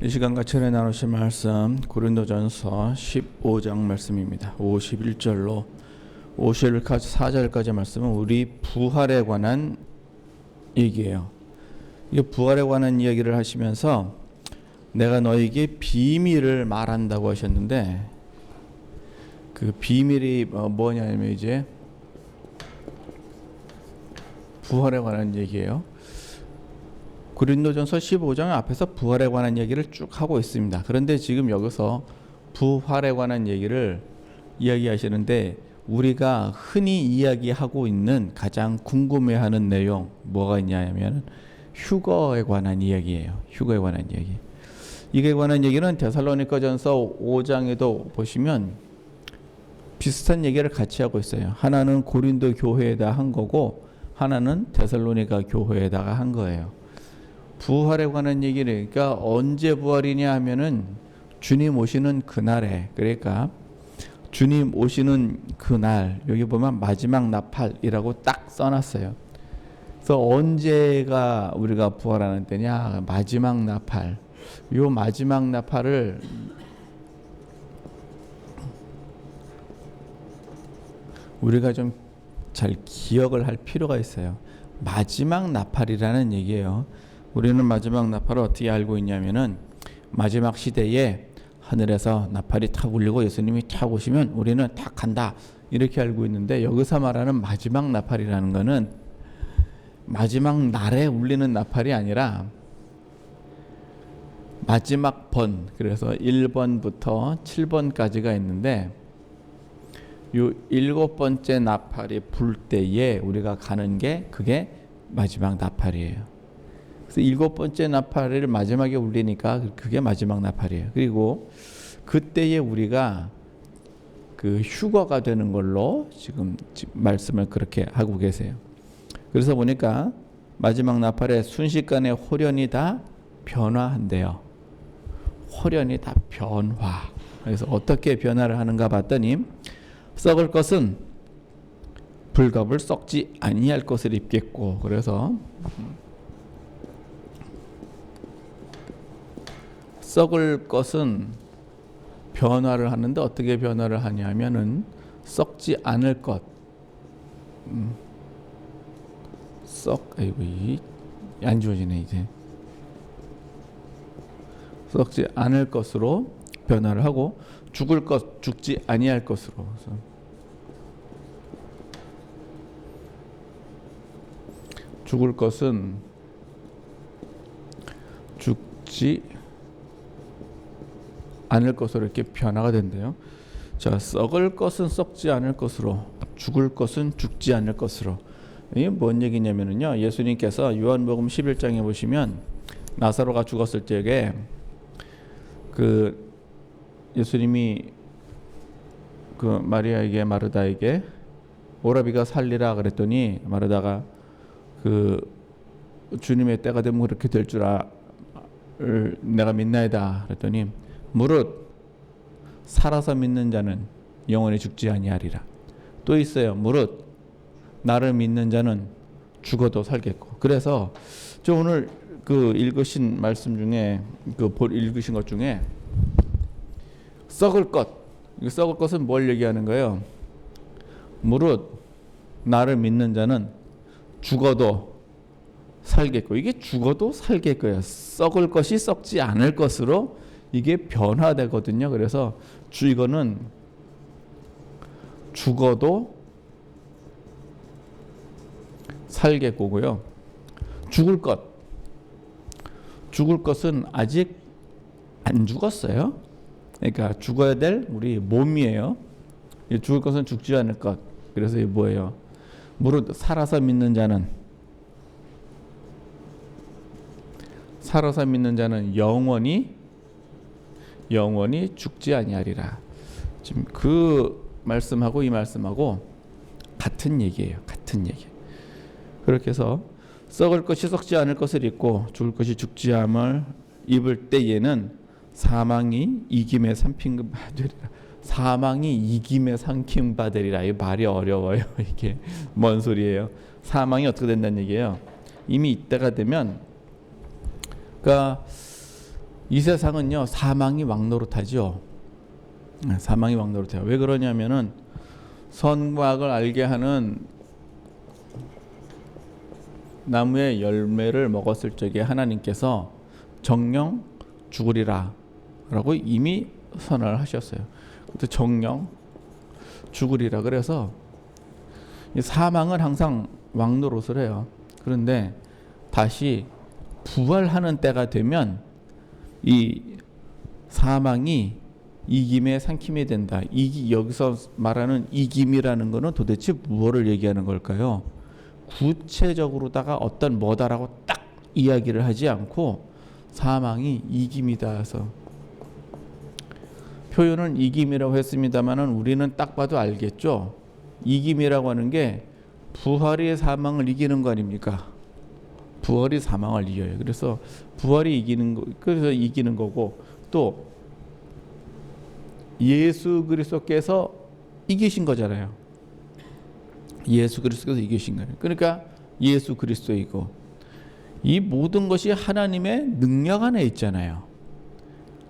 이 시간 같이 은혜 나누실 말씀 고린도전서 15장 말씀입니다. 51절로 54절까지 말씀은 우리 부활에 관한 얘기예요. 이 부활에 관한 이야기를 하시면서 내가 너에게 비밀을 말한다고 하셨는데 그 비밀이 뭐냐면 이제 부활에 관한 얘기예요. 고린도전서 15장 앞에서 부활에 관한 얘기를 쭉 하고 있습니다. 그런데 지금 여기서 부활에 관한 얘기를 이야기하시는데 우리가 흔히 이야기하고 있는 가장 궁금해하는 내용 뭐가 있냐면 휴거에 관한 이야기예요. 휴거에 관한 이야기. 이에 관한 얘기는 데살로니가전서 5장에도 보시면 비슷한 얘기를 같이 하고 있어요. 하나는 고린도 교회에다 한 거고 하나는 데살로니가 교회에다가 한 거예요. 부활에 관한 얘기를 그러니까 언제 부활이냐 하면은 주님 오시는 그날에, 그러니까 주님 오시는 그날, 여기 보면 마지막 나팔이라고 딱 써놨어요. 그래서 언제가 우리가 부활하는 때냐? 마지막 나팔. 요 마지막 나팔을 우리가 좀 잘 기억을 할 필요가 있어요. 마지막 나팔이라는 얘기예요. 우리는 마지막 나팔을 어떻게 알고 있냐면은 마지막 시대에 하늘에서 나팔이 탁 울리고 예수님이 탁 오시면 우리는 탁 간다 이렇게 알고 있는데, 여기서 말하는 마지막 나팔이라는 거는 마지막 날에 울리는 나팔이 아니라 마지막 번, 그래서 1번부터 7번까지가 있는데 요 7번째 나팔이 불 때에 우리가 가는 게 그게 마지막 나팔이에요. 그래서 7번째 나팔을 마지막에 울리니까 그게 마지막 나팔이에요. 그리고 그때에 우리가 그 휴거가 되는 걸로 지금 말씀을 그렇게 하고 계세요. 그래서 보니까 마지막 나팔에 순식간에 홀연이 다 변화한대요. 홀연이 다 변화. 그래서 어떻게 변화를 하는가 봤더니 썩을 것은 불갑을 썩지 아니할 것을 입겠고, 그래서 썩을 것은 변화를 하는데 어떻게 변화를 하냐면은 썩지 않을 것, 안 주어지네 이제. 썩지 않을 것으로 변화를 하고 죽을 것, 죽지 아니할 것으로. 죽을 것은 죽지 않을 것으로 이렇게 변화가 된대요. 자, 썩을 것은 썩지 않을 것으로, 죽을 것은 죽지 않을 것으로. 이게 뭔 얘기냐면요, 예수님께서 요한복음 11장에 보시면 나사로가 죽었을 때에 그 예수님이 그 마리아에게, 마르다에게 오라비가 살리라 그랬더니 마르다가 그 주님의 때가 되면 그렇게 될 줄 내가 믿나이다 그랬더니 무릇 살아서 믿는 자는 영원히 죽지 아니하리라. 또 있어요. 무릇 나를 믿는 자는 죽어도 살겠고. 그래서 저 오늘 그 읽으신 말씀 중에 읽으신 것 중에 썩을 것, 썩을 것은 뭘 얘기하는 거예요? 무릇 나를 믿는 자는 죽어도 살겠고, 이게 죽어도 살겠고요. 썩을 것이 썩지 않을 것으로 이게 변화되거든요. 그래서 이거는 죽어도 살겠고요. 죽을 것은 아직 안 죽었어요. 그러니까 죽어야 될 우리 몸이에요. 죽을 것은 죽지 않을 것. 그래서 이게 뭐예요? 무릇 살아서 믿는 자는 영원히 죽지 아니하리라. 지금 그 말씀하고 이 말씀하고 같은 얘기예요. 같은 얘기. 그렇게 해서 썩을 것이 썩지 않을 것을 입고 죽을 것이 죽지 않을 입을 때에는 사망이 이김에 삼킴 받으리라. 사망이 이김에 삼킴 받으리라. 이 말이 어려워요. 이게 뭔 소리예요? 사망이 어떻게 된다는 얘기예요? 이미 이때가 되면, 그러니까 이 세상은요, 사망이 왕노릇하죠. 사망이 왕노릇해요. 왜 그러냐면은 선과 악을 알게 하는 나무의 열매를 먹었을 적에 하나님께서 정령 죽으리라 라고 이미 선언을 하셨어요. 그때 정령 죽으리라. 그래서 사망은 항상 왕노릇을 해요. 그런데 다시 부활하는 때가 되면 이 사망이 이김에 삼킴이 된다. 여기서 말하는 이김이라는 것은 도대체 무엇을 얘기하는 걸까요? 구체적으로다가 어떤 뭐다라고 딱 이야기를 하지 않고 사망이 이김이다 해서 표현은 이김이라고 했습니다만은 우리는 딱 봐도 알겠죠. 이김이라고 하는 게 부활이 사망을 이기는 거 아닙니까? 부활이 사망을 이겨요. 그래서 부활이 이기는 거, 그래서 이기는 거고, 또 예수 그리스도께서 이기신 거잖아요. 예수 그리스도께서 이기신 거예요. 그러니까 예수 그리스도이고, 이 모든 것이 하나님의 능력 안에 있잖아요.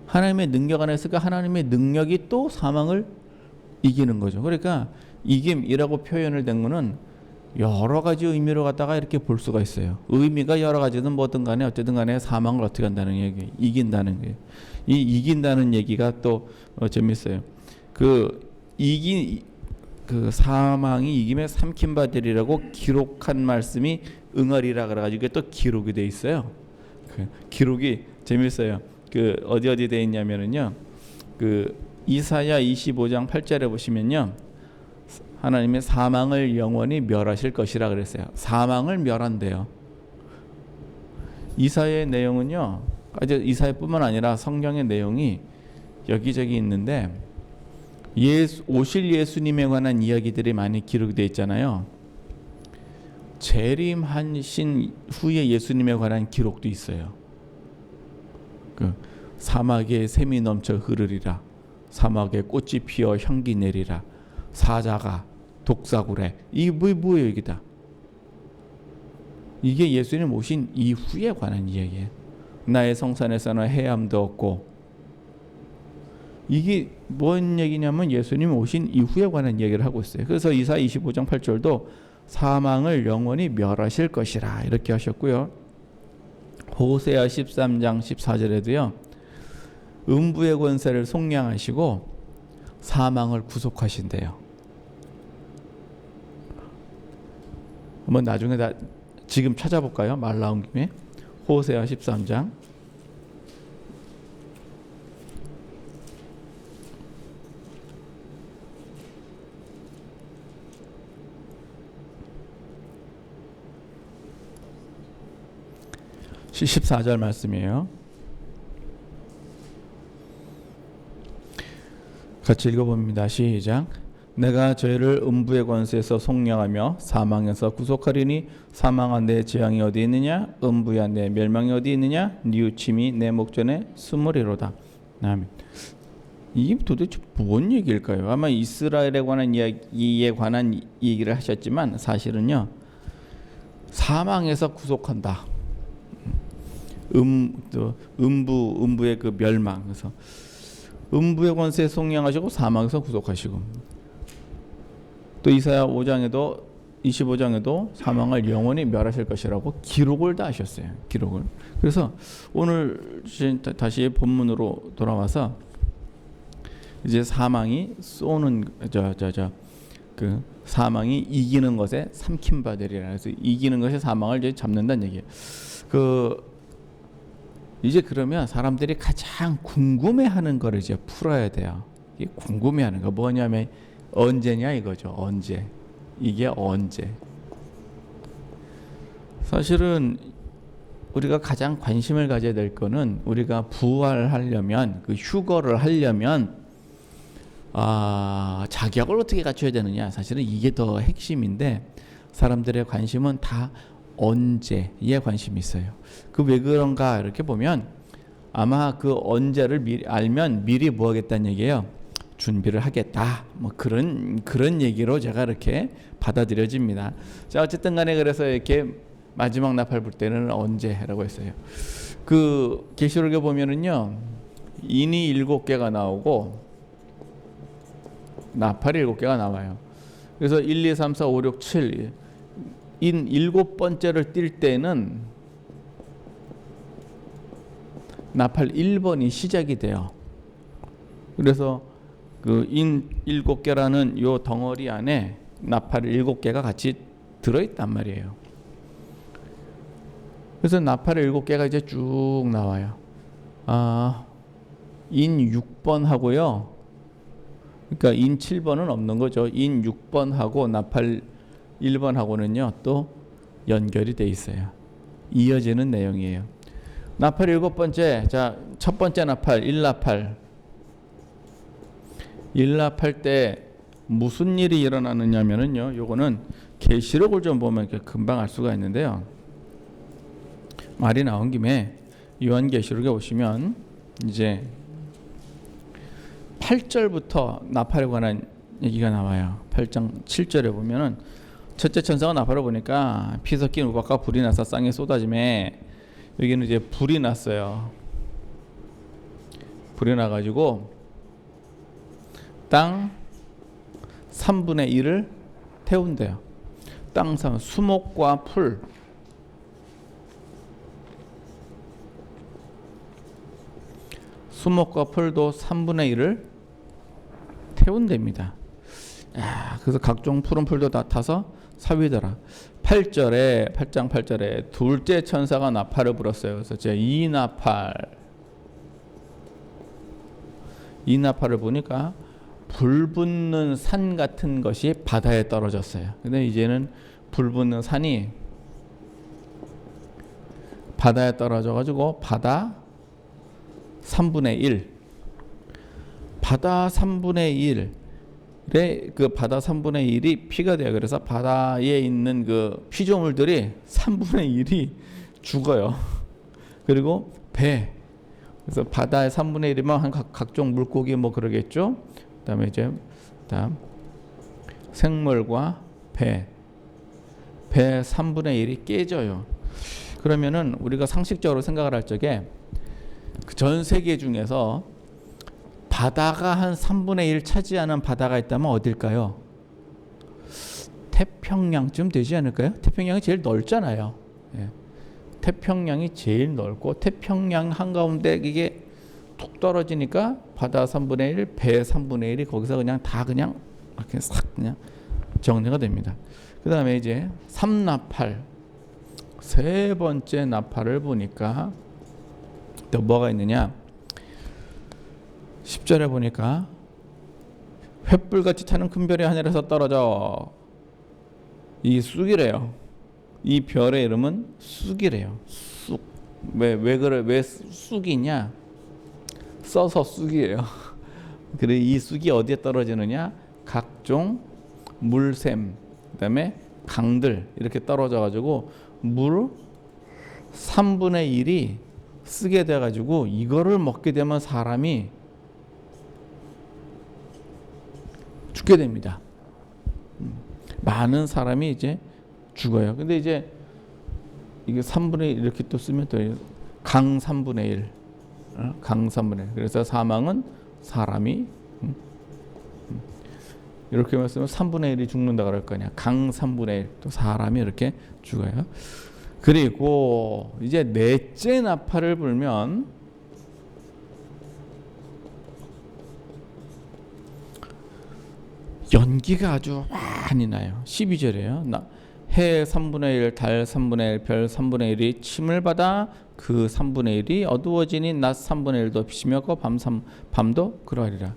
하나님의 능력 안에 있으니까 하나님의 능력이 또 사망을 이기는 거죠. 그러니까 이김이라고 표현을 된 거는 여러 가지 의미로 갖다가 이렇게 볼 수가 있어요. 의미가 여러 가지든 뭐든 간에 어쨌든 간에 사망을 어떻게 한다는 얘기, 이긴다는 거예요. 이 이긴다는 얘기가 또 재밌어요. 그 사망이 이김에 삼킨 바들이라고 기록한 말씀이 응하리라 그래가지고 또 기록이 돼 있어요. 그 기록이 재밌어요. 그 어디 돼 있냐면은요. 그 이사야 25장 8절에 보시면요. 하나님의 사망을 영원히 멸하실 것이라 그랬어요. 사망을 멸한대요. 이사야의 내용은요. 이사야뿐만 아니라 성경의 내용이 여기저기 있는데 오실 예수님에 관한 이야기들이 많이 기록되어 있잖아요. 재림하신 후에 예수님에 관한 기록도 있어요. 그 사막에 샘이 넘쳐 흐르리라. 사막에 꽃이 피어 향기 내리라. 사자가 독사구래. 이게 뭐예요 이게 다. 이게 예수님 오신 이후에 관한 이야기예요. 나의 성산에서는 해함도 없고, 이게 뭔 얘기냐면 예수님 오신 이후에 관한 이야기를 하고 있어요. 그래서 이사 25장 8절도 사망을 영원히 멸하실 것이라 이렇게 하셨고요. 호세아 13장 14절에도요. 음부의 권세를 속량하시고 사망을 구속하신대요. 한번 나중에 지금 찾아볼까요? 말 나온 김에 호세아 13장 14절 말씀이에요. 같이 읽어봅니다. 시작. 내가 저희를 음부의 권세에서 속량하며 사망에서 구속하리니 사망아 내 재앙이 어디 있느냐? 음부야 내 멸망이 어디 있느냐? 뉘우침이 내 목전에 숨으리로다. 아멘. 이게 도대체 뭔 얘기일까요? 아마 이스라엘에 관한 이야기에 관한 얘기를 하셨지만 사실은요. 사망에서 구속한다. 음부의 그 멸망. 그래서 음부의 권세에 속량하시고 사망에서 구속하시고, 또 이사야 5장에도 25장에도 사망을 영원히 멸하실 것이라고 기록을 다 하셨어요. 기록을. 그래서 오늘 다시 본문으로 돌아와서 이제 사망이 쏘는 그 사망이 이기는 것에 삼킨 바들이라 해서 이기는 것에 사망을 이제 잡는다는 얘기예요. 이제 그러면 사람들이 가장 궁금해하는 거를 이제 풀어야 돼요. 이게 궁금해하는 거 뭐냐면 언제냐 이거죠. 언제. 이게 언제. 사실은 우리가 가장 관심을 가져야 될 거는 우리가 부활하려면, 그 휴거를 하려면 자격을 어떻게 갖춰야 되느냐. 사실은 이게 더 핵심인데 사람들의 관심은 다 언제에 관심이 있어요. 그 왜 그런가 이렇게 보면 아마 그 언제를 미리 알면 미리 뭐 하겠다는 얘기예요. 준비를 하겠다. 뭐 그런 얘기로 제가 이렇게 받아들여집니다. 자, 어쨌든 간에 그래서 이렇게 마지막 나팔 불 때는 언제라고 했어요. 그 계시록에 보면은요, 인이 7개가 나오고 나팔이 7개가 나와요. 그래서 1, 2, 3, 4, 5, 6, 7, 인 7번째를 띌 때는 나팔 1번이 시작이 돼요. 그래서 그 인 7개라는 요 덩어리 안에 나팔 7개가 같이 들어있단 말이에요. 그래서 나팔 7개가 이제 쭉 나와요. 인 6번 하고요. 그러니까 인 7번은 없는 거죠. 인 6번 하고 나팔 1번 하고는요 또 연결이 돼 있어요. 이어지는 내용이에요. 나팔 7번째, 자, 첫 번째 나팔 1나팔. 1나팔 때 무슨 일이 일어나느냐면은요, 요거는 계시록을 좀 보면 금방 알 수가 있는데요. 말이 나온 김에 요한계시록에 오시면 이제 8절부터 나팔에 관한 얘기가 나와요. 8장 7절에 보면은 첫째 천사가 나팔을 보니까 피 섞인 우박과 불이 나서 땅에 쏟아지매, 여기는 이제 불이 났어요. 불이 나가지고 땅 3분의 1을 태운대요. 땅 수목과 풀, 수목과 풀도 3분의 1을 태운답니다. 그래서 각종 푸른 풀도 다 타서 사위더라. 8장 8절에 둘째 천사가 나팔을 불었어요. 그래서 제 이 나팔을 보니까 불 붙는 산 같은 것이 바다에 떨어졌어요. 근데 이제는 불 붙는 산이 바다에 떨어져 가지고 바다 3분의 1, 바다 3분의 1의 그 바다 3분의 1이 피가 돼요. 그래서 바다에 있는 그 피조물들이 3분의 1이 죽어요. 그리고 배, 그래서 바다의 3분의 1이면 한 각종 물고기 뭐 그러겠죠. 그다음에 이제 생물과 배 3분의 1이 깨져요. 그러면은 우리가 상식적으로 생각을 할 적에 그 전 세계 중에서 바다가 한 3분의 1 차지하는 바다가 있다면 어딜까요? 태평양쯤 되지 않을까요? 태평양이 제일 넓잖아요. 예. 태평양이 제일 넓고 태평양 한가운데 이게 툭 떨어지니까 바다 3분의 1, 배 3분의 1이 거기서 그냥 다 그냥 이렇게 싹 그냥 정리가 됩니다. 그 다음에 이제 3나팔, 세 번째 나팔을 보니까 또 뭐가 있느냐? 10절에 보니까 횃불같이 타는 큰 별이 하늘에서 떨어져. 이 쑥이래요. 이 별의 이름은 쑥이래요. 쑥. 왜 쑥이냐? 써서 쑥이에요. 그래, 이 쑥이 어디에 떨어지느냐? 각종 물샘, 그다음에 강들 이렇게 떨어져 가지고 물 3분의 1이 쓰게 돼 가지고 이거를 먹게 되면 사람이 죽게 됩니다. 많은 사람이 이제 죽어요. 근데 이제 이게 3분의 1 이렇게 또 쓰면 또 강 3분의 1, 강 3분의 1. 그래서 사망은 사람이 이렇게 말씀하면 3분의 1이 죽는다 그럴 거냐. 강 3분의 1, 또 사람이 이렇게 죽어요. 그리고 이제 넷째 나팔을 불면 연기가 아주 많이 나요. 12절이에요. 해 3분의 1, 달 3분의 1, 별 3분의 1이 침을 받아 그 3분의 1이 어두워지니 낮 3분의 1도 비치며고 밤도 그러하리라.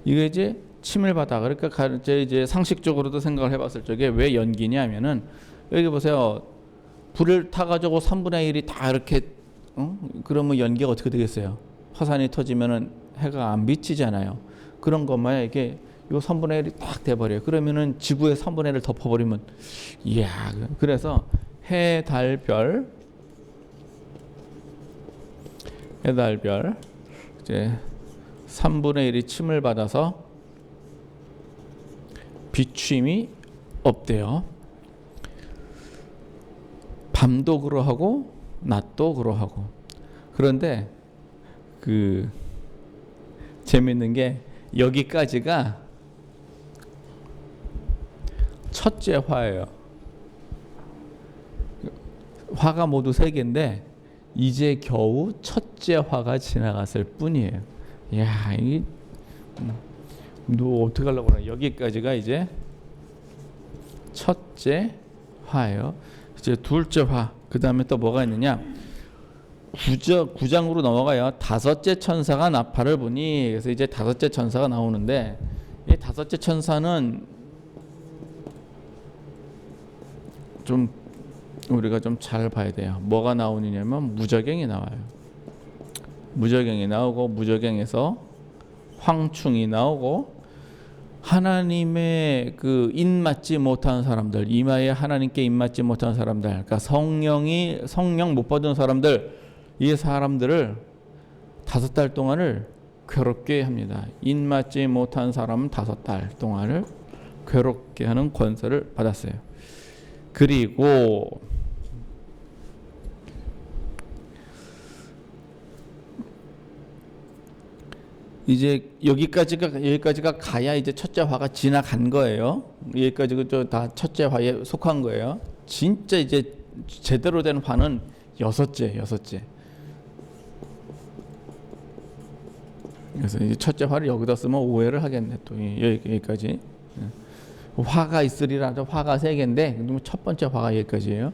이게 이제 침을 받아. 그러니까 이제 상식적으로도 생각을 해봤을 적에 왜 연기냐 하면은 여기 보세요. 불을 타가지고 3분의 1이 다 이렇게 그러면 연기가 어떻게 되겠어요? 화산이 터지면은 해가 안 비치잖아요. 그런 것만 이게 요 3분의 1이 딱 돼버려요. 그러면은 지구의 3분의 1을 덮어버리면, 이야. 그래서 해, 달, 별, 이제 3분의 1이 침을 받아서 비춤이 없대요. 밤도 그러하고 낮도 그러하고 그런데 그 재밌는 게 여기까지가 첫째 화예요. 화가 모두 3개인데 이제 겨우 첫째 화가 지나갔을 뿐이에요. 야, 이게 너 어떻게 하려고 그래? 여기까지가 이제 첫째 화예요. 이제 둘째 화. 그 다음에 또 뭐가 있느냐? 9장으로 넘어가요. 다섯째 천사가 나팔을 부니. 그래서 이제 다섯째 천사가 나오는데 이 다섯째 천사는 좀 우리가 좀 잘 봐야 돼요. 뭐가 나오느냐면 무저갱이 나와요. 무저갱이 나오고 무저갱에서 황충이 나오고 하나님의 그 입맞지 못한 사람들, 이마에 하나님께 입맞지 못한 사람들, 그러니까 성령 못 받은 사람들, 이 사람들을 5달 동안을 괴롭게 합니다. 입맞지 못한 사람은 5달 동안을 괴롭게 하는 권세를 받았어요. 그리고 이제 여기까지가 가야 이제 첫째 화가 지나간 거예요. 여기까지가 다 첫째 화에 속한 거예요. 진짜 이제 제대로 된 화는 여섯째. 그래서 이제 첫째 화를 여기다 쓰면 오해를 하겠네. 또 여기까지 화가 있으리라. 화가 3개인데 첫 번째 화가 여기까지예요.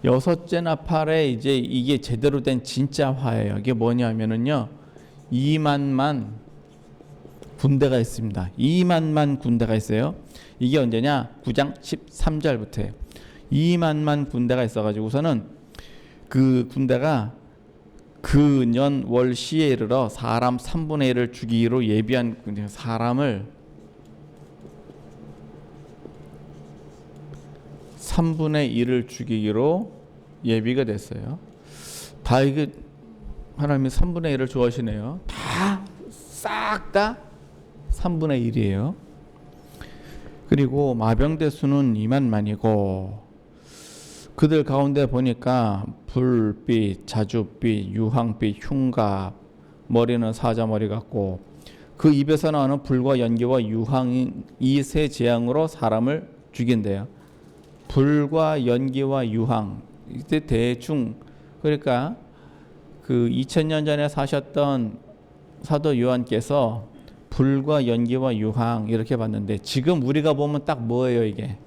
여섯째 나팔에 이제 이게 제대로 된 진짜 화예요. 이게 뭐냐면은요, 2만만 군대가 있습니다. 2만만 군대가 있어요. 이게 언제냐? 9장 13절부터예요. 2만만 군대가 있어가지고서는 그 군대가 그 년 월 시에 이르러 사람 3분의 1을 죽이기로 예비한 사람을 3분의 1을 죽이기로 예비가 됐어요. 다 이게 하나님이 3분의 1을 좋아하시네요. 싹 다 3분의 1이에요. 그리고 마병대 수는 2만만이고 그들 가운데 보니까 불빛, 자줏빛, 유황빛, 흉갑, 머리는 사자머리 같고 그 입에서 나오는 불과 연기와 유황이 이 세 재앙으로 사람을 죽인대요. 불과 연기와 유황. 이때 대충 그러니까 그 2000년 전에 사셨던 사도 요한께서 불과 연기와 유황 이렇게 봤는데 지금 우리가 보면 딱 뭐예요 이게?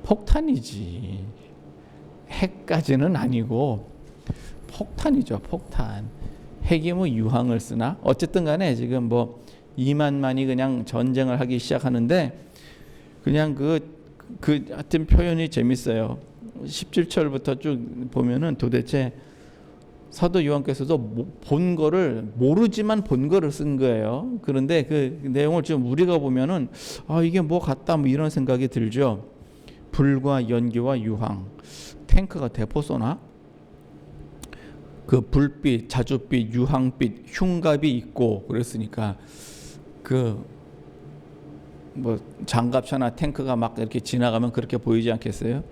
폭탄이지. 핵까지는 아니고 폭탄이죠. 폭탄. 핵이 뭐 유황을 쓰나? 어쨌든 간에 지금 뭐 2만만이 그냥 전쟁을 하기 시작하는데 그냥 하여튼 표현이 재밌어요. 17절부터 쭉 보면은 도대체 사도 요한께서도 본 거를 모르지만 본 거를 쓴 거예요. 그런데 그 내용을 좀 우리가 보면은 이게 뭐 같다 뭐 이런 생각이 들죠. 불과 연기와 유황. 탱크가 대포 쏘나? 그 불빛, 자줏빛, 유황빛, 흉갑이 있고 그랬으니까 그 뭐 장갑차나 탱크가 막 이렇게 지나가면 그렇게 보이지 않겠어요?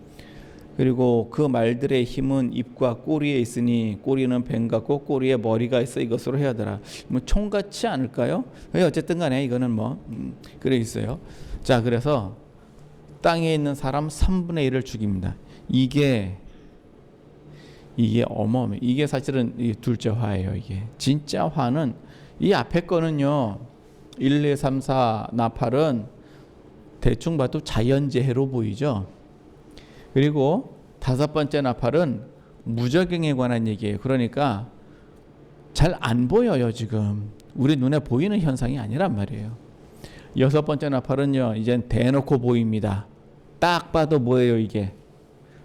그리고 그 말들의 힘은 입과 꼬리에 있으니 꼬리는 뱀 같고 꼬리에 머리가 있어 이것으로 해야 되라. 뭐 총 같지 않을까요? 어쨌든 간에 이거는 뭐 그래 있어요. 자, 그래서 땅에 있는 사람 3분의 1을 죽입니다. 이게 어마어마해. 이게 사실은 이 둘째 화예요. 이게 진짜 화는 이 앞에 거는요. 1, 2, 3, 4 나팔은 대충 봐도 자연재해로 보이죠. 그리고 5번째 나팔은 무저갱에 관한 얘기예요. 그러니까 잘 안 보여요. 지금 우리 눈에 보이는 현상이 아니란 말이에요. 6번째 나팔은요. 이젠 대놓고 보입니다. 딱 봐도 뭐예요 이게?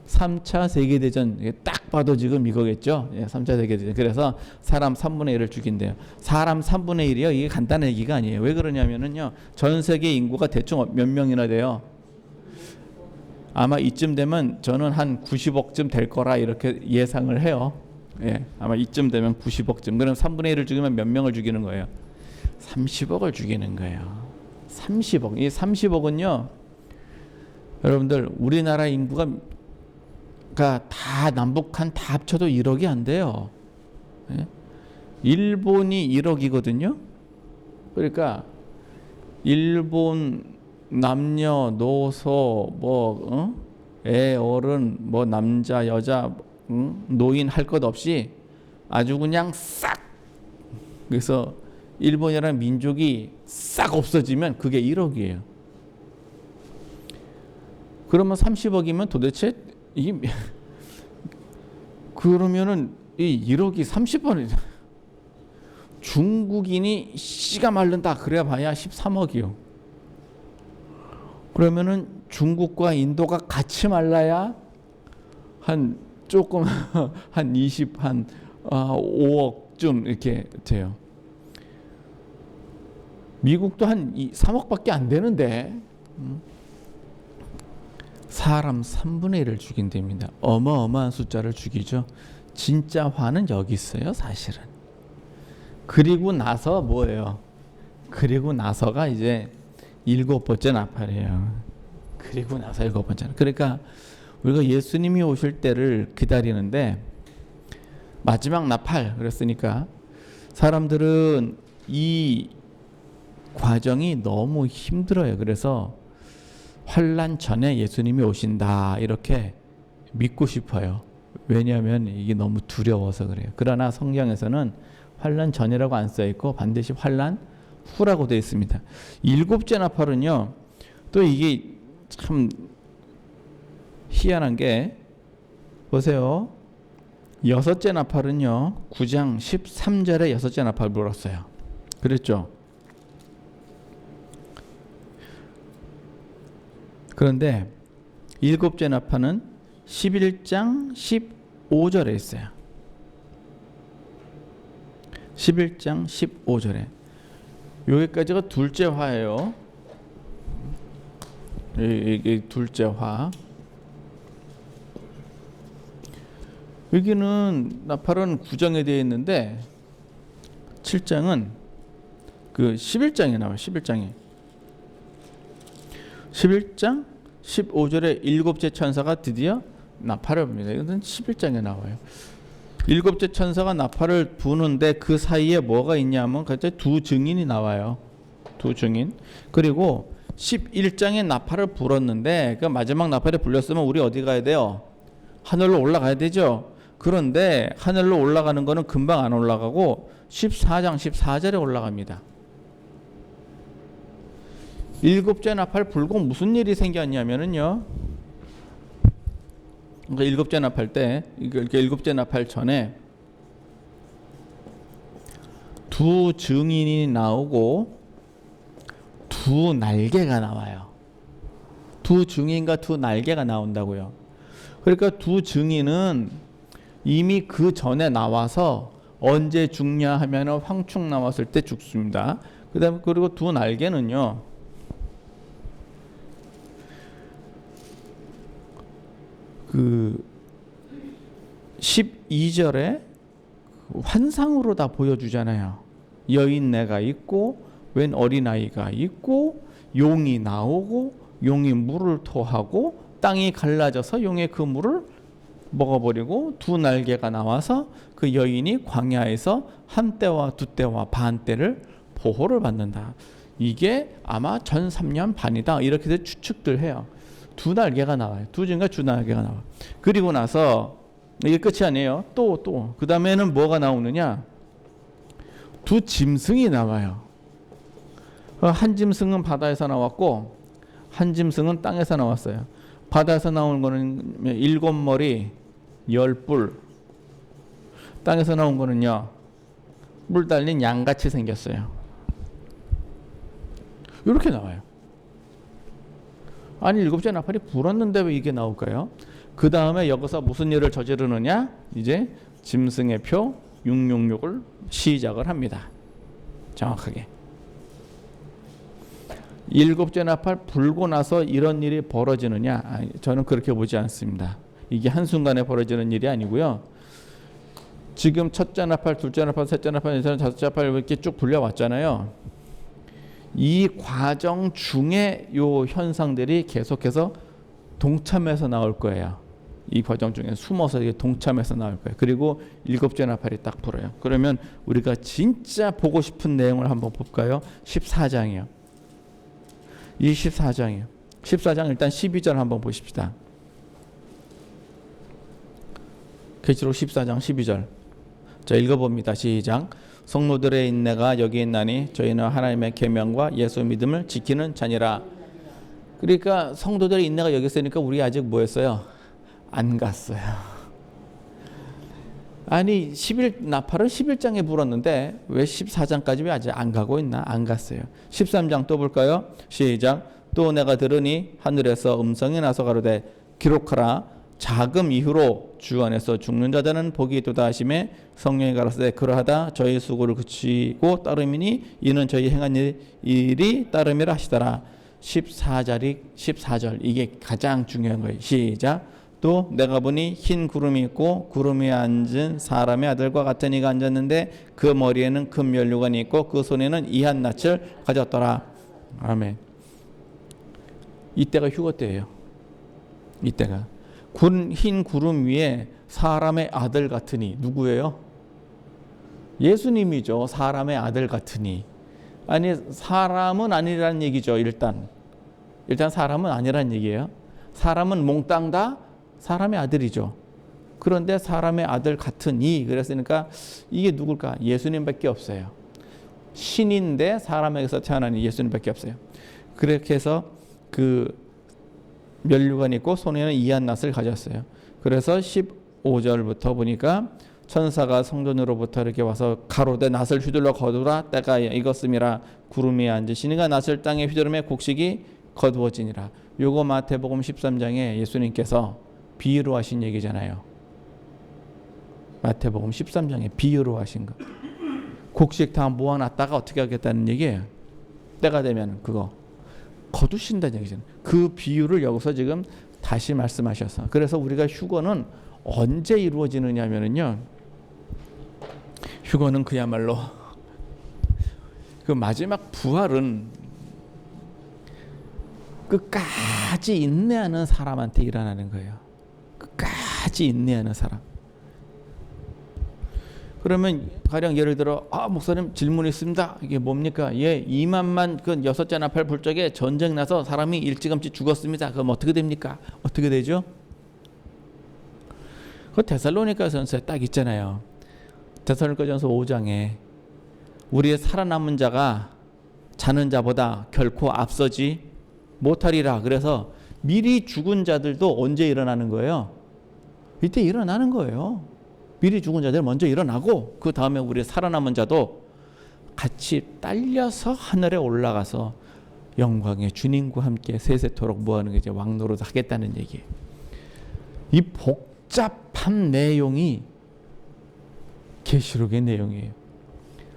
3차 세계대전. 딱 봐도 지금 이거겠죠. 3차 세계대전. 그래서 사람 3분의 1을 죽인대요. 사람 3분의 1이요. 이게 간단한 얘기가 아니에요. 왜 그러냐면은요. 전 세계 인구가 대충 몇 명이나 돼요? 아마 이쯤 되면 저는 한 90억쯤 될 거라 이렇게 예상을 해요. 아마 이쯤 되면 90억쯤. 그럼 3분의 1을 죽이면 몇 명을 죽이는 거예요? 30억을 죽이는 거예요. 30억. 이 30억은요. 여러분들 우리나라 인구가 다 남북한 다 합쳐도 1억이 안 돼요. 예? 일본이 1억이거든요. 그러니까 일본 남녀노소 애 어른 남자 여자 노인 할 것 없이 아주 그냥 싹, 그래서 일본이라는 민족이 싹 없어지면 그게 1억이에요. 그러면 30억이면 도대체 그러면은 이 1억이 30번이죠. 중국인이 씨가 마른다 그래야 봐야 13억이요. 그러면은 중국과 인도가 같이 말라야 한 조금 한 5억쯤 이렇게 돼요. 미국도 한 3억밖에 안 되는데 사람 3분의 1을 죽인답니다. 어마어마한 숫자를 죽이죠. 진짜 화는 여기 있어요, 사실은. 그리고 나서 뭐예요? 그리고 나서가 이제 7번째 나팔이에요. 그리고 나서 7번째. 그러니까 우리가 예수님이 오실 때를 기다리는데 마지막 나팔 그랬으니까 사람들은 이 과정이 너무 힘들어요. 그래서 환난 전에 예수님이 오신다 이렇게 믿고 싶어요. 왜냐하면 이게 너무 두려워서 그래요. 그러나 성경에서는 환난 전이라고 안 써 있고 반드시 환난 후라고 되어 있습니다. 7째 나팔은요. 또 이게 참 희한한 게 보세요. 6째 나팔은요. 9장 13절에 6째 나팔 불었어요. 그랬죠. 그런데 7째 나팔은 11장 15절에 있어요. 11장 15절에. 여기까지가 둘째 화예요. 이게 둘째 화. 여기는 나팔은 9장에 되어 있는데 7장은 그 11장에 나와요. 11장에. 11장 15절에 7째 천사가 드디어 나팔을 붑니다. 이건 11장에 나와요. 7째 천사가 나팔을 부는데 그 사이에 뭐가 있냐면 갑자기 두 증인이 나와요. 두 증인. 그리고 11장에 나팔을 불었는데 그 마지막 나팔에 불렸으면 우리 어디 가야 돼요? 하늘로 올라가야 되죠. 그런데 하늘로 올라가는 거는 금방 안 올라가고 14장 14절에 올라갑니다. 7째 나팔 불고 무슨 일이 생겼냐면은요. 그러니까 7째 나팔 때, 7째 나팔 전에 두 증인이 나오고 두 날개가 나와요. 두 증인과 두 날개가 나온다고요. 그러니까 두 증인은 이미 그 전에 나와서 언제 죽냐 하면 황충 나왔을 때 죽습니다. 그다음에 그리고 두 날개는요. 그 12절에 환상으로 다 보여주잖아요. 여인네가 있고 웬 어린아이가 있고 용이 나오고 용이 물을 토하고 땅이 갈라져서 용의 그 물을 먹어버리고 두 날개가 나와서 그 여인이 광야에서 한 때와 두 때와 반 때를 보호를 받는다. 이게 아마 전 3년 반이다. 이렇게 추측들 해요. 두 날개가 나와요. 두 증과 두 날개가 나와. 그리고 나서 이게 끝이 아니에요. 또 그 다음에는 뭐가 나오느냐? 두 짐승이 나와요. 한 짐승은 바다에서 나왔고 한 짐승은 땅에서 나왔어요. 바다에서 나온 거는 7머리 10뿔. 땅에서 나온 거는요. 물 달린 양같이 생겼어요. 이렇게 나와요. 아니 7째 나팔이 불었는데 왜 이게 나올까요? 그 다음에 여기서 무슨 일을 저지르느냐? 이제 짐승의 표 666을 시작을 합니다. 정확하게. 7째 나팔 불고 나서 이런 일이 벌어지느냐? 저는 그렇게 보지 않습니다. 이게 한순간에 벌어지는 일이 아니고요. 지금 첫째 나팔, 둘째 나팔, 셋째 나팔, 다섯째 나팔 이렇게 쭉 불려왔잖아요. 이 과정 중에 요 현상들이 계속해서 동참해서 나올 거예요. 이 버전 중에 숨어서 이게 동참해서 나올 거예요. 그리고 7째 나팔이 딱 불어요. 그러면 우리가 진짜 보고 싶은 내용을 한번 볼까요? 14장이요. 이 14장이요. 14장 일단 12절 한번 보십시다. 계시록 14장 12절. 자, 읽어봅니다. 시작. 성도들의 인내가 여기 있나니 저희는 하나님의 계명과 예수 믿음을 지키는 자니라. 그러니까 성도들의 인내가 여기 있으니까 우리 아직 뭐였어요? 안 갔어요. 아니 11나팔은 11장에 불었는데 왜 14장까지 왜 아직 안 가고 있나? 안 갔어요. 13장 또 볼까요? 시작. 또 내가 들으니 하늘에서 음성이 나서 가로되 기록하라. 자금 이후로 주 안에서 죽는 자들은 복이 있도다 하심에 성령이 가라사대 그러하다 저희 수고를 그치고 따름이니 이는 저희 행한 일이 따름이라 하시더라. 14절 이게 가장 중요한 거예요. 시작. 또 내가 보니 흰 구름이 있고 구름 위에 앉은 사람의 아들과 같은 이가 앉았는데 그 머리에는 금 면류관이 있고 그 손에는 이한 낯을 가졌더라. 아멘. 이때가 휴거 때예요. 이때가 흰 구름 위에 사람의 아들 같으니 누구예요? 예수님이죠. 사람의 아들 같으니. 아니 사람은 아니라는 얘기죠. 일단 사람은 아니라는 얘기예요. 사람은 몽땅 다 사람의 아들이죠. 그런데 사람의 아들 같으니 그랬으니까 이게 누굴까? 예수님밖에 없어요. 신인데 사람에게서 태어난 예수님밖에 없어요. 그렇게 해서 그 면류관이 있고 손에는 이한 낫을 가졌어요. 그래서 15절부터 보니까 천사가 성전으로부터 이렇게 와서 가로되 낫을 휘둘러 거두라 때가 익었음이라. 구름 위에 앉으시니가 낫을 땅에 휘두르매 곡식이 거두어지니라. 요거 마태복음 13장에 예수님께서 비유로 하신 얘기잖아요. 마태복음 13장에 비유로 하신 거. 곡식 다 모아놨다가 어떻게 하겠다는 얘기예요. 때가 되면 그거 거두신다는 얘기잖아요. 그 비유를 여기서 지금 다시 말씀하셔서 그래서 우리가 휴거는 언제 이루어지느냐 하면은요. 휴거는 그야말로 그 마지막 부활은 끝까지 인내하는 사람한테 일어나는 거예요. 끝까지 인내하는 사람. 그러면 가령 예를 들어 목사님 질문 있습니다. 이게 뭡니까? 예, 2만만 그 6째 나팔 불 적에 전쟁 나서 사람이 일찌감치 죽었습니다. 그럼 어떻게 됩니까? 어떻게 되죠? 그 데살로니가전서에 딱 있잖아요. 데살로니가전서 5장에 우리의 살아남은 자가 자는 자보다 결코 앞서지 못하리라. 그래서 미리 죽은 자들도 언제 일어나는 거예요? 이때 일어나는 거예요. 미리 죽은 자들 먼저 일어나고 그 다음에 우리 살아남은 자도 같이 딸려서 하늘에 올라가서 영광의 주님과 함께 세세토록 뭐하는 게 이제 왕노릇 하겠다는 얘기예요. 이 복잡한 내용이 계시록의 내용이에요.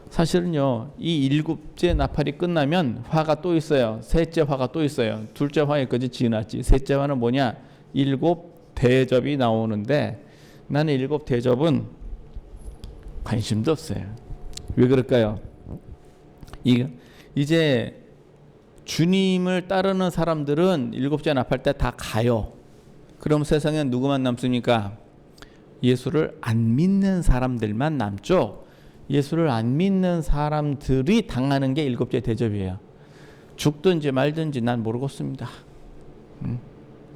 사실은요, 이 7째 나팔이 끝나면 화가 또 있어요. 셋째 화가 또 있어요. 둘째 화에까지 지났지. 셋째 화는 뭐냐? 7 대접이 나오는데 나는 7 대접은 관심도 없어요. 왜 그럴까요? 이제 주님을 따르는 사람들은 7째 나팔 때 다 가요. 그럼 세상에 누구만 남습니까? 예수를 안 믿는 사람들만 남죠. 예수를 안 믿는 사람들이 당하는 게 7째 대접이에요. 죽든지 말든지 난 모르겠습니다.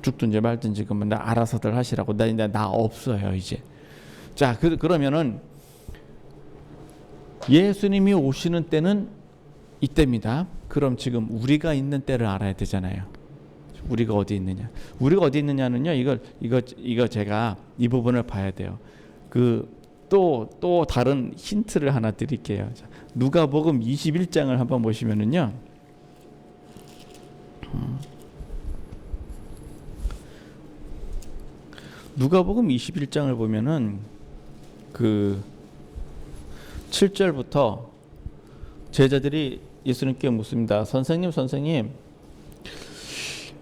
죽든지 말든지 그러면 나 알아서들 하시라고. 나 없어요 이제. 자 그러면은 예수님이 오시는 때는 이때입니다. 그럼 지금 우리가 있는 때를 알아야 되잖아요. 우리가 어디 있느냐? 우리가 어디 있느냐는요. 이거 제가 이 부분을 봐야 돼요. 또 다른 힌트를 하나 드릴게요. 자, 누가복음 21장을 한번 보시면은요. 누가복음 21장을 보면은 그 7절부터 제자들이 예수님께 묻습니다. 선생님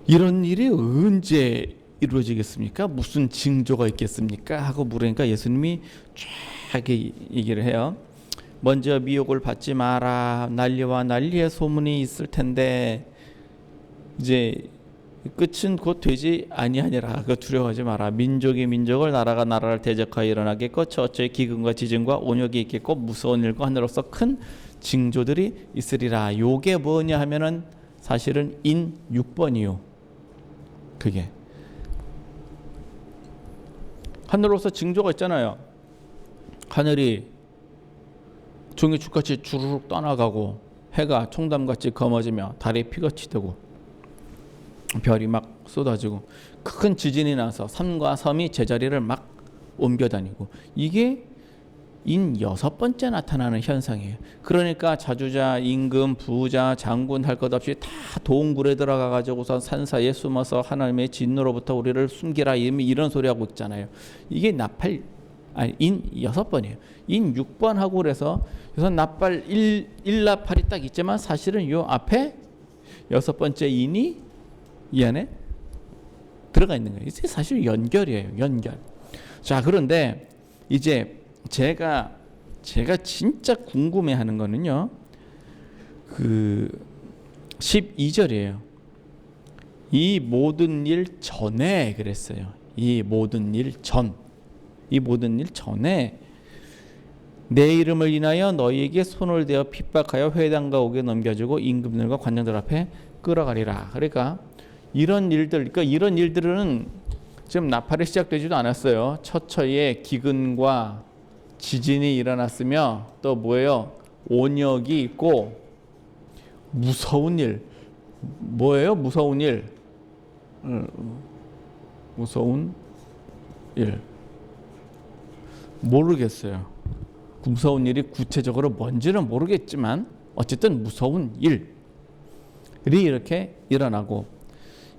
이런 일이 언제 이루어지겠습니까? 무슨 징조가 있겠습니까? 하고 물으니까 예수님이 쫙 얘기를 해요. 먼저 미혹을 받지 마라. 난리와 난리의 소문이 있을 텐데 이제 끝은 곧 되지 아니하니라. 그 두려워하지 마라. 민족이 민족을 나라가 나라를 대적하여 일어나겠고 저처의 기근과 지진과 온역이 있겠고 무서운 일과 하늘로서 큰 징조들이 있으리라. 요게 뭐냐 하면은 사실은 인 6번이요. 그게 하늘로서 징조가 있잖아요. 하늘이 종이축같이 주르륵 떠나가고 해가 총담같이 검어지며 달이 피같이 되고 별이 막 쏟아지고 큰 지진이 나서 산과 섬이 제자리를 막 옮겨 다니고 이게 인 6번째 나타나는 현상이에요. 그러니까 자주자, 임금, 부자, 장군 할 것 없이 다 동굴에 들어가 가지고서 산 사이에 숨어서 하나님의 진노로부터 우리를 숨기라 이런 소리 하고 있잖아요. 이게 나팔 인 6번이에요. 인 6번 하고 그래서 나팔 1나팔이 딱 있지만 사실은 요 앞에 6번째 인이 이 안에 들어가 있는 거예요. 이게 사실 연결이에요. 연결. 자, 그런데 이제 제가 진짜 궁금해하는 거는요. 그 12절이에요. 이 모든 일 전에 그랬어요. 이 모든 일 전에 내 이름을 인하여 너희에게 손을 대어 핍박하여 회당과 옥에 넘겨주고 임금들과 관장들 앞에 끌어가리라. 그러니까 이런 일들은 지금 나팔이 시작되지도 않았어요. 처처에 기근과 지진이 일어났으며 또 뭐예요? 온역이 있고 무서운 일. 뭐예요? 무서운 일. 무서운 일. 모르겠어요. 무서운 일이 구체적으로 뭔지는 모르겠지만 어쨌든 무서운 일이 이렇게 일어나고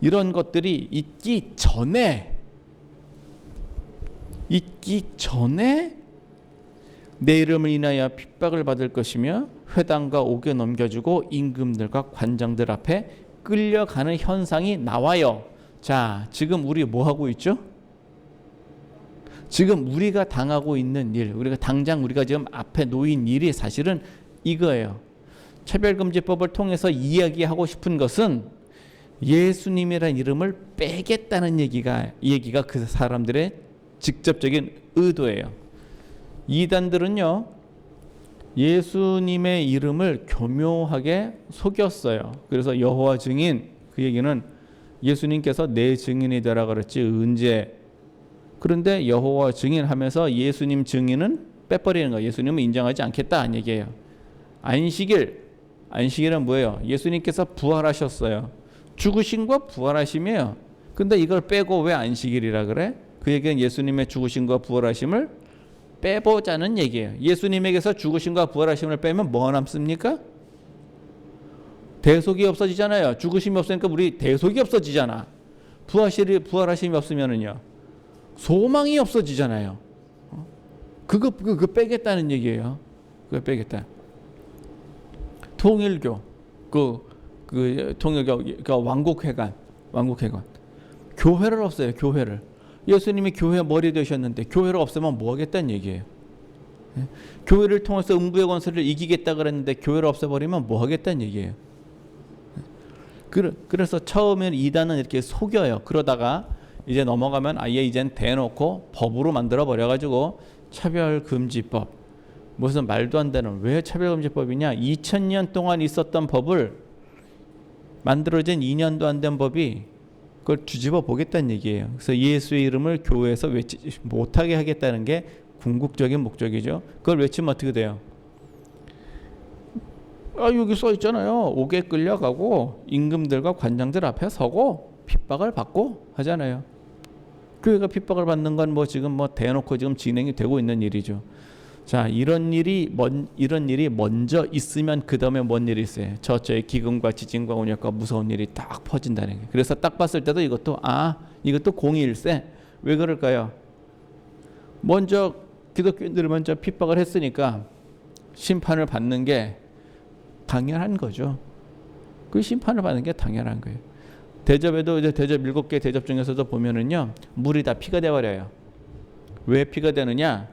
이런 것들이 있기 전에 내 이름을 인하여 핍박을 받을 것이며 회당과 옥에 넘겨주고 임금들과 관장들 앞에 끌려가는 현상이 나와요. 자, 지금 우리 뭐 하고 있죠? 지금 우리가 당하고 있는 일, 우리가 지금 앞에 놓인 일이 사실은 이거예요. 차별금지법을 통해서 이야기하고 싶은 것은 예수님이라는 이름을 빼겠다는 이 얘기가 그 사람들의 직접적인 의도예요. 이단들은요, 예수님의 이름을 교묘하게 속였어요. 그래서 여호와 증인, 그 얘기는 예수님께서 내 증인이 되라 그랬지 언제. 그런데 여호와 증인하면서 예수님 증인은 빼버리는 거예요. 예수님은 인정하지 않겠다 이 얘기예요. 안식일은 뭐예요? 예수님께서 부활하셨어요. 죽으심과 부활하심이에요. 근데 이걸 빼고 왜 안식일이라 그래? 그 얘기는 예수님의 죽으심과 부활하심을 빼보자는 얘기예요. 예수님에게서 죽으심과 부활하심을 빼면 뭐 남습니까? 대속이 없어지잖아요. 죽으심이 없으니까 우리 대속이 없어지잖아. 부활하심이 없으면은요, 소망이 없어지잖아요. 그거 빼겠다는 얘기예요. 그거 빼겠다. 통일교, 통일교, 왕국회관. 교회를 없애요. 교회를. 예수님이 교회 머리 되셨는데 교회를 없애면 뭐 하겠다는 얘기예요. 교회를 통해서 음부의 권세를 이기겠다 그랬는데 교회를 없애버리면 뭐 하겠다는 얘기예요. 그래서 처음에는 이단은 이렇게 속여요. 그러다가 이제 넘어가면 아예 이젠 대놓고 법으로 만들어 버려가지고 차별금지법, 무슨 말도 안 되는, 왜 차별금지법이냐? 2000년 동안 있었던 법을 만들어진 2년도 안 된 법이 그걸 뒤집어 보겠다는 얘기예요. 그래서 예수의 이름을 교회에서 외치지 못하게 하겠다는 게 궁극적인 목적이죠. 그걸 외치면 어떻게 돼요? 여기 써 있잖아요. 옥에 끌려가고 임금들과 관장들 앞에 서고 핍박을 받고 하잖아요. 교회가 핍박을 받는 건 뭐 지금 대놓고 지금 진행이 되고 있는 일이죠. 자, 이런 일이 먼저 있으면 그 다음에 뭔 일이 있어요? 저의 기근과 지진과 온역과 무서운 일이 딱 퍼진다는 거예요. 그래서 딱 봤을 때도 이것도 공의일세. 왜 그럴까요? 먼저 기독교인들이 먼저 핍박을 했으니까 심판을 받는 게 당연한 거죠. 그 심판을 받는 게 당연한 거예요. 대접에도 이제 대접 7개 대접 중에서도 보면은요, 물이 다 피가 되어버려요. 왜 피가 되느냐?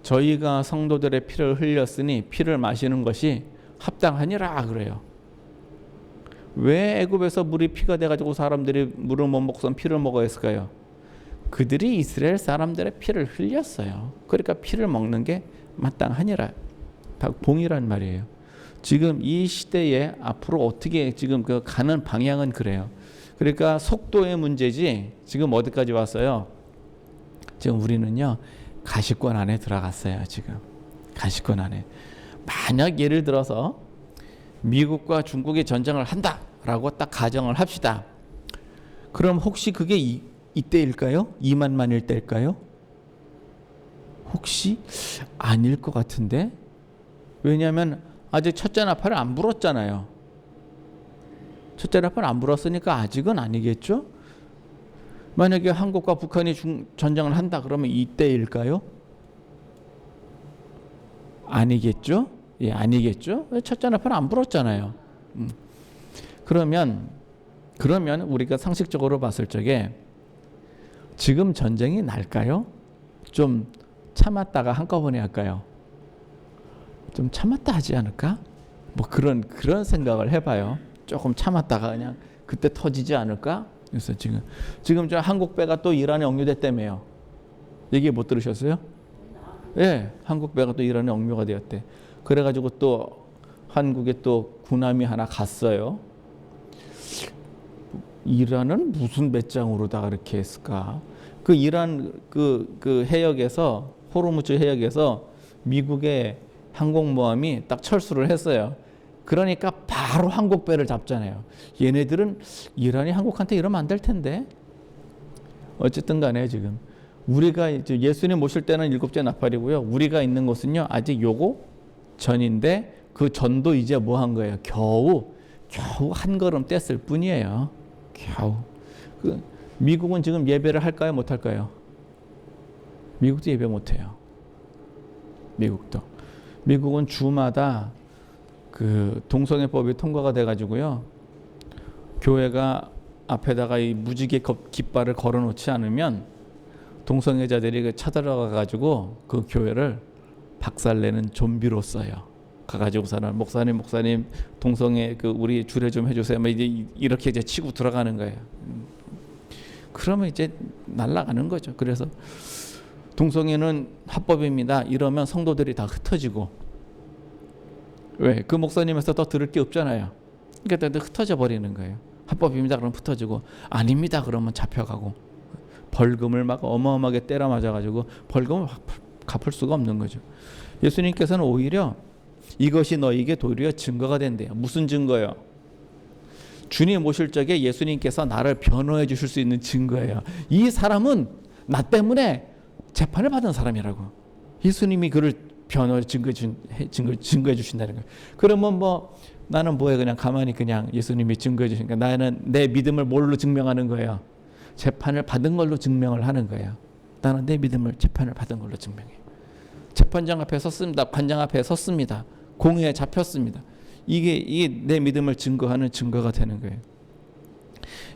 저희가 성도들의 피를 흘렸으니 피를 마시는 것이 합당하니라 그래요. 왜 애굽에서 물이 피가 돼가지고 사람들이 물을 못 먹고선 피를 먹어야 했을까요? 그들이 이스라엘 사람들의 피를 흘렸어요. 그러니까 피를 먹는 게 마땅하니라. 봉이란 말이에요. 지금 이 시대에 앞으로 어떻게 지금 그 가는 방향은 그래요. 그러니까 속도의 문제지 지금 어디까지 왔어요? 지금 우리는요 가시권 안에 들어갔어요. 지금 가시권 안에. 만약 예를 들어서 미국과 중국이 전쟁을 한다라고 딱 가정을 합시다. 그럼 혹시 그게 이때일까요? 2만만일 때일까요? 혹시 아닐 것 같은데. 왜냐하면 아직 첫째 나팔을 안 불었잖아요. 첫째 나팔 안 불었으니까 아직은 아니겠죠. 만약에 한국과 북한이 전쟁을 한다 그러면 이때일까요? 아니겠죠. 예, 아니겠죠. 첫째 나팔 안 불었잖아요. 그러면 우리가 상식적으로 봤을 적에 지금 전쟁이 날까요? 좀 참았다가 한꺼번에 할까요? 좀 참았다 하지 않을까? 뭐 그런 생각을 해봐요. 조금 참았다가 그냥 그때 터지지 않을까? 그래서 지금 저 한국 배가 또 이란에 억류됐다며요. 얘기 못 들으셨어요? 예, 한국 배가 또 이란에 억류가 되었대. 그래가지고 또 한국에 또 군함이 하나 갔어요. 이란은 무슨 배짱으로다 그렇게 했을까? 그 이란 그 해역에서 호르무즈 해역에서 미국의 항공모함이 딱 철수를 했어요. 그러니까 바로 한국 배를 잡잖아요. 얘네들은 이란이 한국한테 이러면 안 될 텐데. 어쨌든 간에 지금 우리가 이제 예수님 모실 때는 7째 나팔이고요. 우리가 있는 곳은요 아직 요거 전인데 그 전도 이제 뭐 한 거예요? 겨우 한 걸음 뗐을 뿐이에요. 겨우. 미국은 지금 예배를 할까요? 못 할까요? 미국도 예배 못 해요. 미국은 주마다 그 동성애법이 통과가 돼 가지고요. 교회가 앞에다가 이 무지개 깃발을 걸어 놓지 않으면 동성애자들이 찾아가 가지고 그 교회를 박살내는 좀비로 써요. 가가지고서는 목사님 동성애 그 우리 주례 좀 해주세요. 이제 이렇게 이제 치고 들어가는 거예요. 그러면 이제 날아가는 거죠. 그래서 동성애는 합법입니다. 이러면 성도들이 다 흩어지고 왜? 그 목사님에서 더 들을 게 없잖아요. 그러니까 흩어져 버리는 거예요. 합법입니다. 그러면 흩어지고 아닙니다. 그러면 잡혀가고 벌금을 막 어마어마하게 때려 맞아가지고 벌금을 갚을 수가 없는 거죠. 예수님께서는 오히려 이것이 너희에게 도리어 증거가 된대요. 무슨 증거요? 주님 모실 적에 예수님께서 나를 변호해 주실 수 있는 증거예요. 이 사람은 나 때문에 재판을 받은 사람이라고. 예수님이 그를 증거해 주신다는 거예요. 그러면 뭐 나는 뭐해 그냥 가만히 그냥 예수님이 증거해 주시니까 나는 내 믿음을 뭘로 증명하는 거예요? 재판을 받은 걸로 증명을 하는 거예요. 나는 내 믿음을 재판을 받은 걸로 증명해요. 재판장 앞에 섰습니다. 관장 앞에 섰습니다. 공회에 잡혔습니다. 이게 내 믿음을 증거하는 증거가 되는 거예요.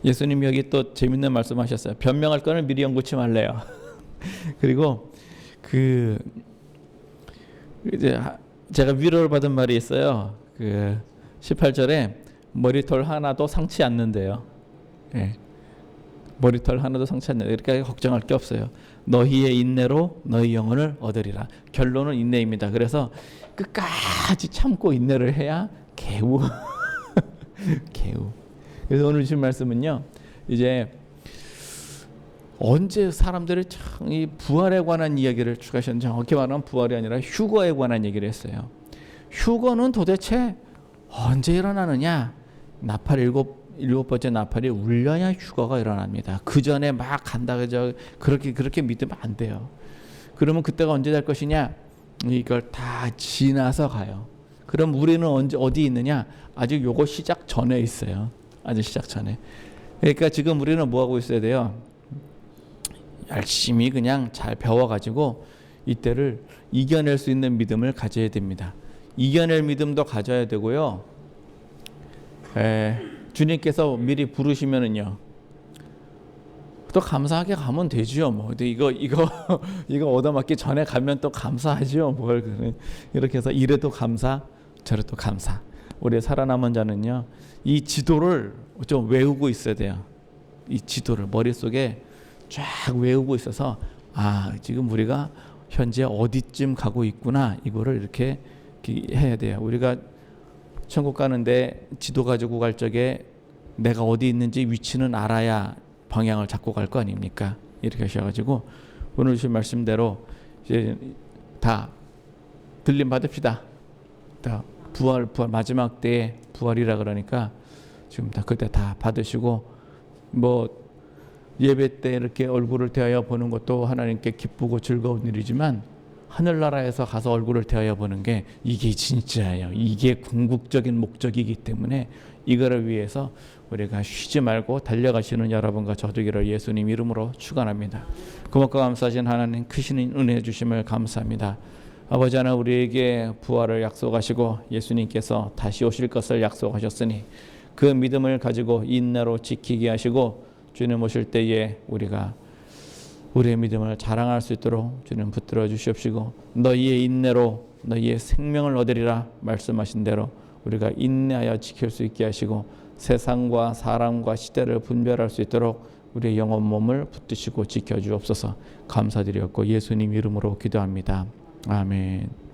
예수님이 여기 또 재밌는 말씀하셨어요. 변명할 거는 미리 연구치 말래요. 그리고 이제 제가 위로를 받은 말이 있어요. 18절에 머리털 하나도 상치 않는데요. 예. 머리털 하나도 상치 않는데 그러니까 걱정할 게 없어요. 너희의 인내로 너희 영혼을 얻으리라. 결론은 인내입니다. 그래서 끝까지 참고 인내를 해야 개우. 개우. 그래서 오늘 주신 말씀은요. 이제 언제 사람들이 참 이 부활에 관한 이야기를 추가하셨는지 정확히 말하면 부활이 아니라 휴거에 관한 얘기를 했어요. 휴거는 도대체 언제 일어나느냐? 나팔 일곱 번째 나팔이 울려야 휴거가 일어납니다. 그 전에 막 간다 그저 그렇게 믿으면 안 돼요. 그러면 그때가 언제 될 것이냐? 이걸 다 지나서 가요. 그럼 우리는 어디 있느냐? 아직 요거 시작 전에 있어요. 아직 시작 전에. 그러니까 지금 우리는 뭐 하고 있어야 돼요? 열심히 그냥 잘 배워가지고 이때를 이겨낼 수 있는 믿음을 가져야 됩니다. 이겨낼 믿음도 가져야 되고요. 주님께서 미리 부르시면은요. 또 감사하게 가면 되죠. 뭐 이거 얻어맞기 전에 가면 또 감사하죠. 뭘 이렇게 해서 이래도 감사, 저래도 감사. 우리 살아남은 자는요, 이 지도를 좀 외우고 있어야 돼요. 이 지도를 머릿속에 쫙 외우고 있어서 지금 우리가 현재 어디쯤 가고 있구나, 이거를 이렇게 해야 돼요. 우리가 천국 가는데 지도 가지고 갈 적에 내가 어디 있는지 위치는 알아야 방향을 잡고 갈 거 아닙니까? 이렇게 하셔가지고 오늘 주신 말씀대로 이제 다 들림 받읍시다. 다 부활 마지막 때에 부활이라 그러니까 지금 다 그때 다 받으시고, 뭐 예배 때 이렇게 얼굴을 대하여 보는 것도 하나님께 기쁘고 즐거운 일이지만 하늘나라에서 가서 얼굴을 대하여 보는 게 이게 진짜예요. 이게 궁극적인 목적이기 때문에 이거를 위해서 우리가 쉬지 말고 달려가시는 여러분과 저 되기를 예수님 이름으로 축원합니다. 고맙고 감사하신 하나님, 크신 은혜 주심을 감사합니다. 아버지 하나, 우리에게 부활을 약속하시고 예수님께서 다시 오실 것을 약속하셨으니 그 믿음을 가지고 인내로 지키게 하시고 주님 오실 때에 우리가 우리의 믿음을 자랑할 수 있도록 주님 붙들어 주시옵시고, 너희의 인내로 너희의 생명을 얻으리라 말씀하신 대로 우리가 인내하여 지킬 수 있게 하시고 세상과 사람과 시대를 분별할 수 있도록 우리의 영혼 몸을 붙드시고 지켜주옵소서. 감사드렸고 예수님 이름으로 기도합니다. 아멘.